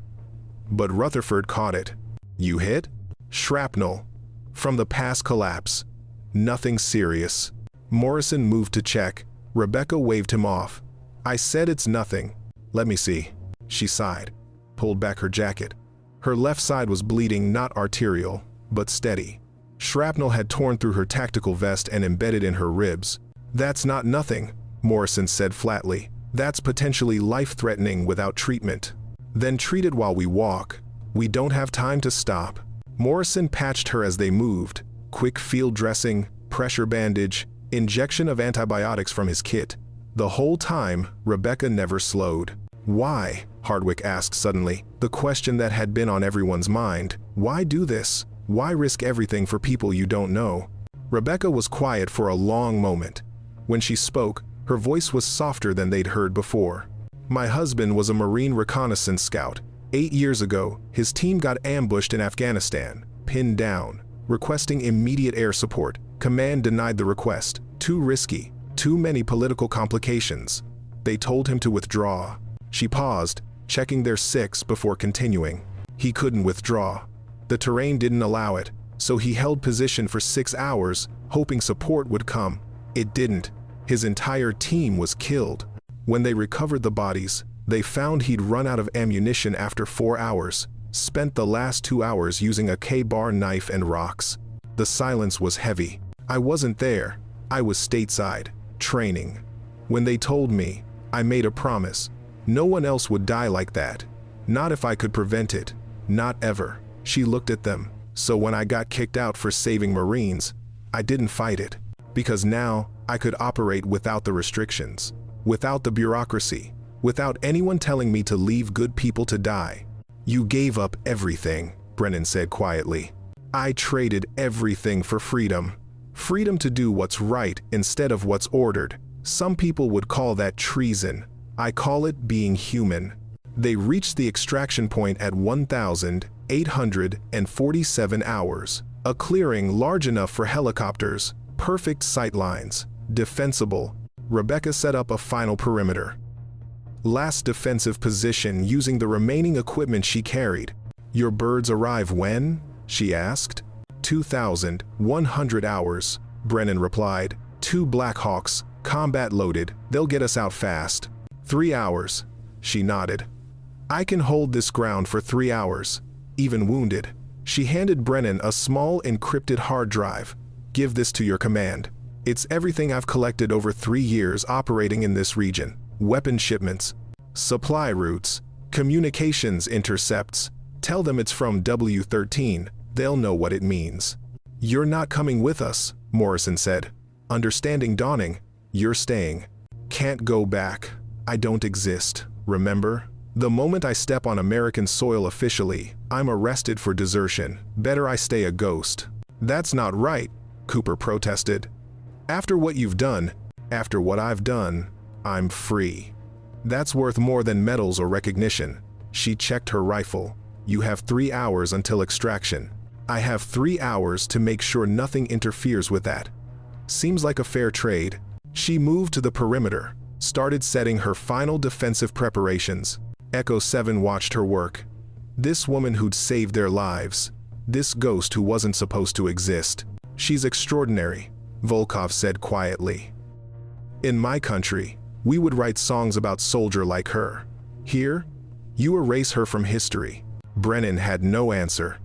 But Rutherford caught it. You hit? Shrapnel. From the pass collapse. Nothing serious. Morrison moved to check. Rebecca waved him off. I said it's nothing. Let me see. She sighed. Pulled back her jacket. Her left side was bleeding, not arterial, but steady. Shrapnel had torn through her tactical vest and embedded in her ribs. That's not nothing, Morrison said flatly. That's potentially life-threatening without treatment. Then treat it while we walk. We don't have time to stop. Morrison patched her as they moved. Quick field dressing, pressure bandage, injection of antibiotics from his kit. The whole time, Rebecca never slowed. Why? Hardwick asked suddenly, the question that had been on everyone's mind. Why do this? Why risk everything for people you don't know? Rebecca was quiet for a long moment. When she spoke, her voice was softer than they'd heard before. My husband was a Marine reconnaissance scout. 8 years ago, his team got ambushed in Afghanistan, pinned down, requesting immediate air support. Command denied the request. Too risky, too many political complications. They told him to withdraw. She paused, checking their 6 before continuing. He couldn't withdraw. The terrain didn't allow it, so he held position for 6 hours, hoping support would come. It didn't. His entire team was killed. When they recovered the bodies, they found he'd run out of ammunition after 4 hours, spent the last 2 hours using a K-bar knife and rocks. The silence was heavy. I wasn't there. I was stateside, training. When they told me, I made a promise. No one else would die like that. Not if I could prevent it. Not ever. She looked at them. So when I got kicked out for saving Marines, I didn't fight it. Because now, I could operate without the restrictions. without the bureaucracy, without anyone telling me to leave good people to die. You gave up everything, Brennan said quietly. I traded everything for freedom. Freedom to do what's right instead of what's ordered. Some people would call that treason. I call it being human. They reached the extraction point at 1,847 hours. A clearing large enough for helicopters, perfect sight lines, defensible. Rebecca set up a final perimeter. Last defensive position using the remaining equipment she carried. Your birds arrive when? She asked. 2,100 hours, Brennan replied. 2 Black Hawks, combat loaded, they'll get us out fast. 3 hours, she nodded. I can hold this ground for 3 hours, even wounded. She handed Brennan a small encrypted hard drive. Give this to your command. It's everything I've collected over 3 years operating in this region. Weapon shipments, supply routes, communications intercepts. Tell them it's from W13. They'll know what it means. You're not coming with us, Morrison said. Understanding dawning. You're staying. Can't go back. I don't exist, remember? The moment I step on American soil officially, I'm arrested for desertion. Better I stay a ghost. That's not right, Cooper protested. After what you've done, after what I've done, I'm free. That's worth more than medals or recognition. She checked her rifle. You have 3 hours until extraction. I have 3 hours to make sure nothing interferes with that. Seems like a fair trade. She moved to the perimeter, started setting her final defensive preparations. Echo 7 watched her work. This woman who'd saved their lives. This ghost who wasn't supposed to exist. She's extraordinary, Volkov said quietly. In my country, we would write songs about soldier like her. Here, you erase her from history. Brennan had no answer.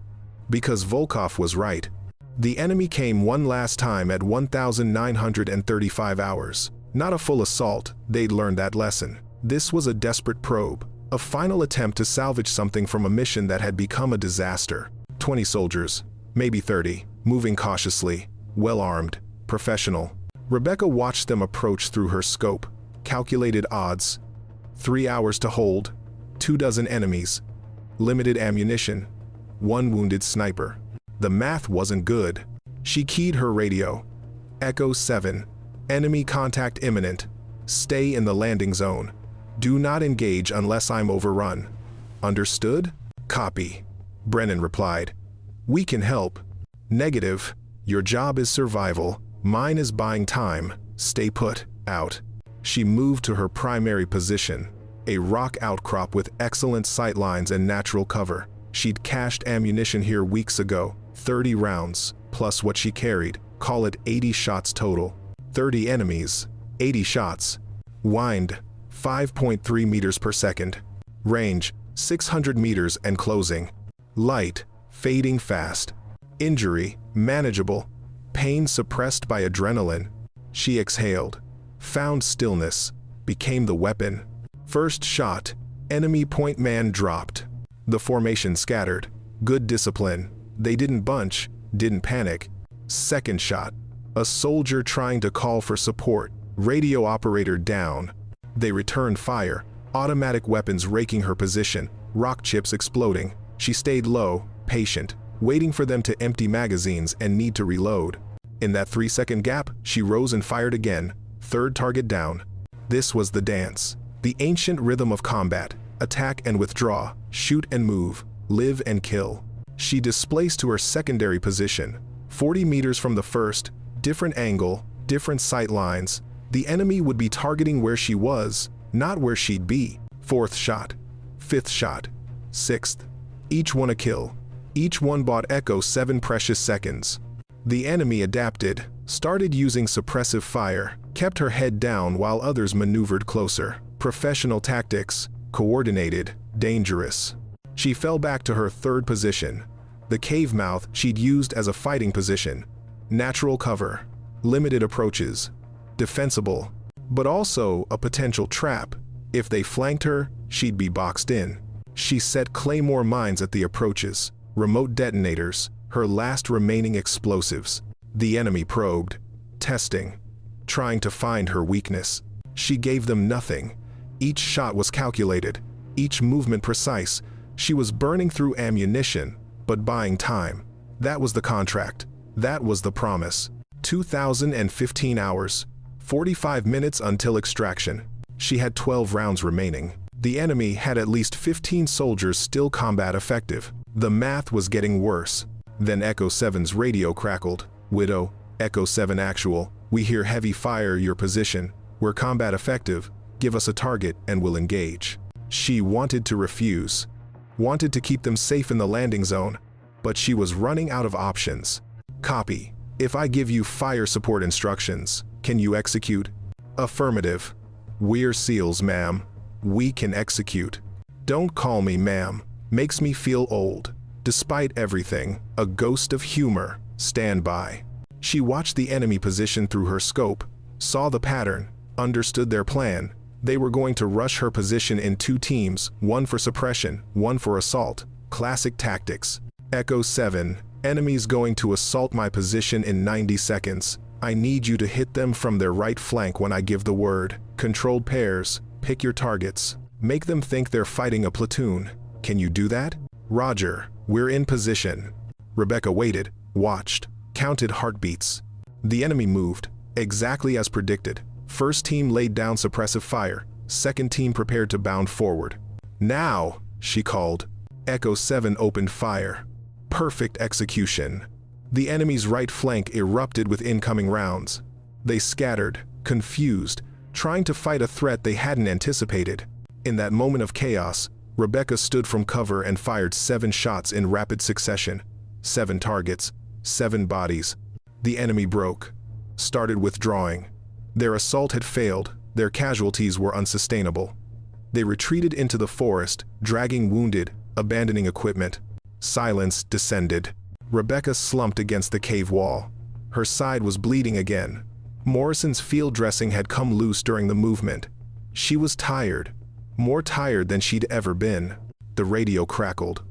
Because Volkov was right. The enemy came one last time at 1,935 hours. Not a full assault, they'd learned that lesson. This was a desperate probe, a final attempt to salvage something from a mission that had become a disaster. 20 soldiers, maybe 30, moving cautiously, well-armed, professional. Rebecca watched them approach through her scope, calculated odds. 3 hours to hold, 24 enemies, limited ammunition, 1 wounded sniper. The math wasn't good. She keyed her radio. Echo 7, enemy contact imminent. Stay in the landing zone. Do not engage unless I'm overrun. Understood? Copy, Brennan replied. We can help. Negative. Your job is survival. Mine is buying time. Stay put. Out. She moved to her primary position, a rock outcrop with excellent sight lines and natural cover. She'd cached ammunition here weeks ago, 30 rounds, plus what she carried. Call it 80 shots total. 30 enemies, 80 shots. Wind, 5.3 meters per second. Range, 600 meters and closing. Light, fading fast. Injury, manageable. Pain suppressed by adrenaline. She exhaled, found stillness, became the weapon. First shot, enemy point man dropped. The formation scattered. Good discipline. They didn't bunch, didn't panic. Second shot, a soldier trying to call for support. Radio operator down. They returned fire, automatic weapons raking her position, rock chips exploding. She stayed low, patient, waiting for them to empty magazines and need to reload. In that 3-second gap, she rose and fired again. Third target down. This was the dance. The ancient rhythm of combat. Attack and withdraw, shoot and move, live and kill. She displaced to her secondary position. 40 meters from the first, different angle, different sight lines. The enemy would be targeting where she was, not where she'd be. Fourth shot, fifth shot, sixth. Each one a kill. Each one bought Echo 7 precious seconds. The enemy adapted, started using suppressive fire, kept her head down while others maneuvered closer. Professional tactics, coordinated, dangerous. She fell back to her third position. The cave mouth she'd used as a fighting position. Natural cover, limited approaches, defensible, but also a potential trap. If they flanked her, she'd be boxed in. She set claymore mines at the approaches, remote detonators, her last remaining explosives. The enemy probed, testing, trying to find her weakness. She gave them nothing. Each shot was calculated, each movement precise. She was burning through ammunition, but buying time. That was the contract. That was the promise. 2015 hours, 45 minutes until extraction. She had 12 rounds remaining. The enemy had at least 15 soldiers still combat effective. The math was getting worse. Then Echo 7's radio crackled. Widow, Echo 7 actual, we hear heavy fire your position. We're combat effective. Give us a target and we'll engage. She wanted to refuse. Wanted to keep them safe in the landing zone, but she was running out of options. Copy. If I give you fire support instructions, can you execute? Affirmative. We're SEALs, ma'am. We can execute. Don't call me ma'am. Makes me feel old. Despite everything, a ghost of humor. Stand by. She watched the enemy position through her scope, saw the pattern, understood their plan. They were going to rush her position in 2 teams, one for suppression, one for assault. Classic tactics. Echo 7, enemies going to assault my position in 90 seconds. I need you to hit them from their right flank when I give the word. Controlled pairs, pick your targets. Make them think they're fighting a platoon. Can you do that? Roger, we're in position. Rebecca waited, watched, counted heartbeats. The enemy moved, exactly as predicted. First team laid down suppressive fire. Second team prepared to bound forward. Now, she called. Echo 7 opened fire. Perfect execution. The enemy's right flank erupted with incoming rounds. They scattered, confused, trying to fight a threat they hadn't anticipated. In that moment of chaos, Rebecca stood from cover and fired 7 shots in rapid succession. 7 targets, 7 bodies. The enemy broke, started withdrawing. Their assault had failed, their casualties were unsustainable. They retreated into the forest, dragging wounded, abandoning equipment. Silence descended. Rebecca slumped against the cave wall. Her side was bleeding again. Morrison's field dressing had come loose during the movement. She was tired, more tired than she'd ever been. The radio crackled.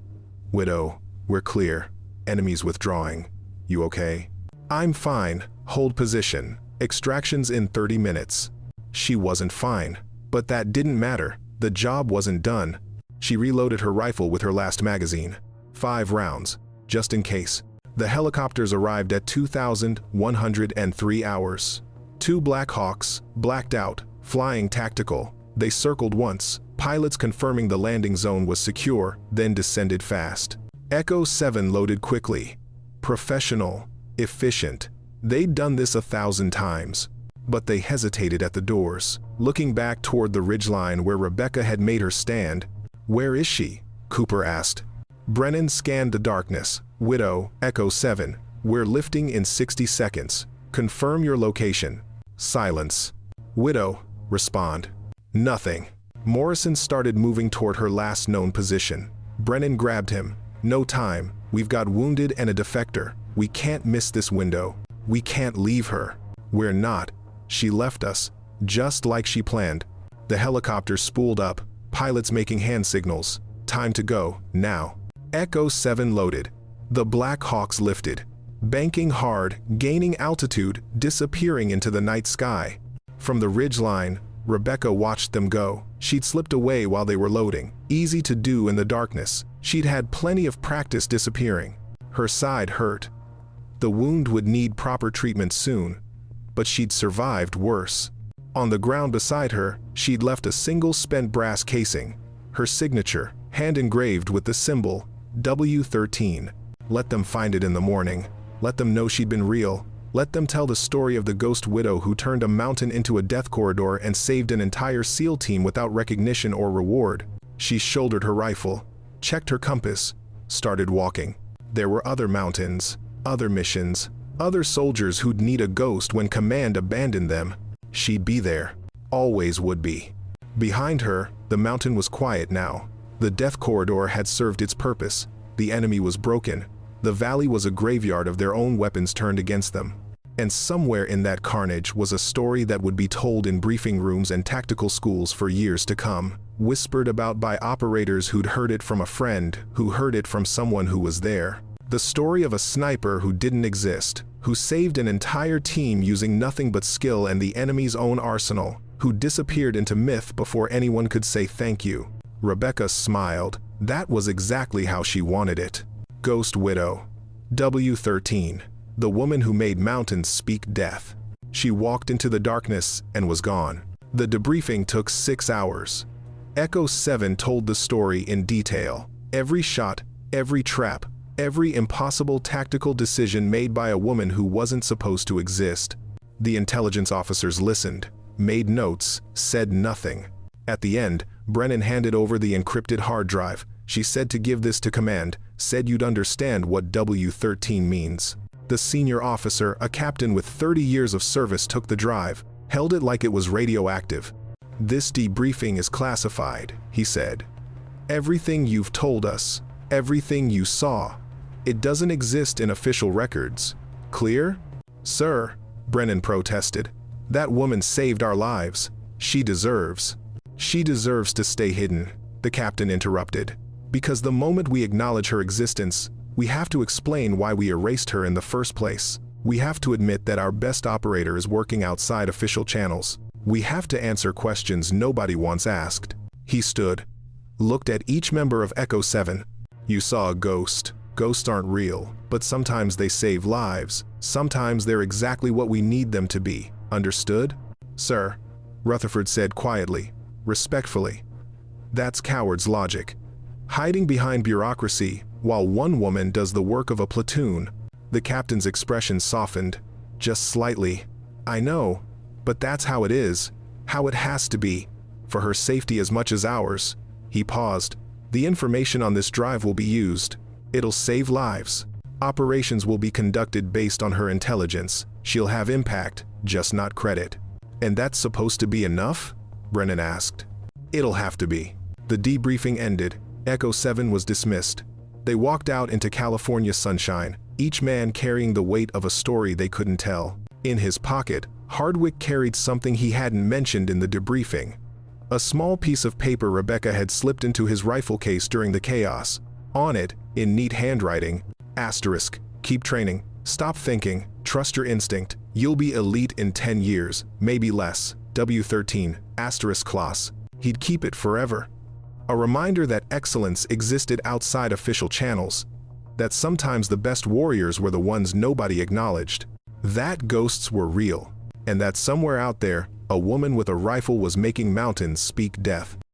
Widow, we're clear. Enemies withdrawing. You okay? I'm fine. Hold position. Extractions in 30 minutes. She wasn't fine, but that didn't matter. The job wasn't done. She reloaded her rifle with her last magazine. 5 rounds, just in case. The helicopters arrived at 2,103 hours. 2 Black Hawks, blacked out, flying tactical. They circled once, pilots confirming the landing zone was secure, then descended fast. Echo 7 loaded quickly. Professional, efficient. They'd done this 1,000 times. But they hesitated at the doors, looking back toward the ridgeline where Rebecca had made her stand. Where is she? Cooper asked. Brennan scanned the darkness. Widow, Echo 7, we're lifting in 60 seconds. Confirm your location. Silence. Widow, respond. Nothing. Morrison started moving toward her last known position. Brennan grabbed him. No time. We've got wounded and a defector. We can't miss this window. We can't leave her. We're not. She left us, just like she planned. The helicopter spooled up, pilots making hand signals. Time to go, now. Echo 7 loaded. The Black Hawks lifted, banking hard, gaining altitude, disappearing into the night sky. From the ridgeline, Rebecca watched them go. She'd slipped away while they were loading. Easy to do in the darkness. She'd had plenty of practice disappearing. Her side hurt. The wound would need proper treatment soon, but she'd survived worse. On the ground beside her, she'd left a single spent brass casing. Her signature, hand engraved with the symbol W13. Let them find it in the morning. Let them know she'd been real. Let them tell the story of the ghost widow who turned a mountain into a death corridor and saved an entire SEAL team without recognition or reward. She shouldered her rifle, checked her compass, started walking. There were other mountains, other missions, other soldiers who'd need a ghost when command abandoned them. She'd be there. Always would be. Behind her, the mountain was quiet now. The death corridor had served its purpose. The enemy was broken. The valley was a graveyard of their own weapons turned against them. And somewhere in that carnage was a story that would be told in briefing rooms and tactical schools for years to come, whispered about by operators who'd heard it from a friend, who heard it from someone who was there. The story of a sniper who didn't exist, who saved an entire team using nothing but skill and the enemy's own arsenal, who disappeared into myth before anyone could say thank you. Rebecca smiled. That was exactly how she wanted it. Ghost Widow. W13. The woman who made mountains speak death. She walked into the darkness and was gone. The debriefing took 6 hours. Echo 7 told the story in detail. Every shot, every trap, every impossible tactical decision made by a woman who wasn't supposed to exist. The intelligence officers listened, made notes, said nothing. At the end, Brennan handed over the encrypted hard drive. She said to give this to command, said you'd understand what W13 means. The senior officer, a captain with 30 years of service, took the drive, held it like it was radioactive. This debriefing is classified, he said. Everything you've told us, everything you saw, it doesn't exist in official records. Clear? Sir, Brennan protested. That woman saved our lives. She deserves to stay hidden, the captain interrupted. Because the moment we acknowledge her existence, we have to explain why we erased her in the first place. We have to admit that our best operator is working outside official channels. We have to answer questions nobody wants asked. He stood, looked at each member of Echo 7. You saw a ghost. Ghosts aren't real, but sometimes they save lives. Sometimes they're exactly what we need them to be. Understood? Sir, Rutherford said quietly, respectfully. That's coward's logic. Hiding behind bureaucracy, while one woman does the work of a platoon. The captain's expression softened, just slightly. I know, but that's how it is, how it has to be, for her safety as much as ours. He paused. The information on this drive will be used. It'll save lives. Operations will be conducted based on her intelligence. She'll have impact, just not credit. And that's supposed to be enough? Brennan asked. It'll have to be. The debriefing ended. Echo 7 was dismissed. They walked out into California sunshine, each man carrying the weight of a story they couldn't tell. In his pocket, Hardwick carried something he hadn't mentioned in the debriefing. A small piece of paper Rebecca had slipped into his rifle case during the chaos. On it, in neat handwriting, asterisk, keep training, stop thinking, trust your instinct, you'll be elite in 10 years, maybe less, W13, asterisk class. He'd keep it forever. A reminder that excellence existed outside official channels, that sometimes the best warriors were the ones nobody acknowledged, that ghosts were real, and that somewhere out there, a woman with a rifle was making mountains speak death.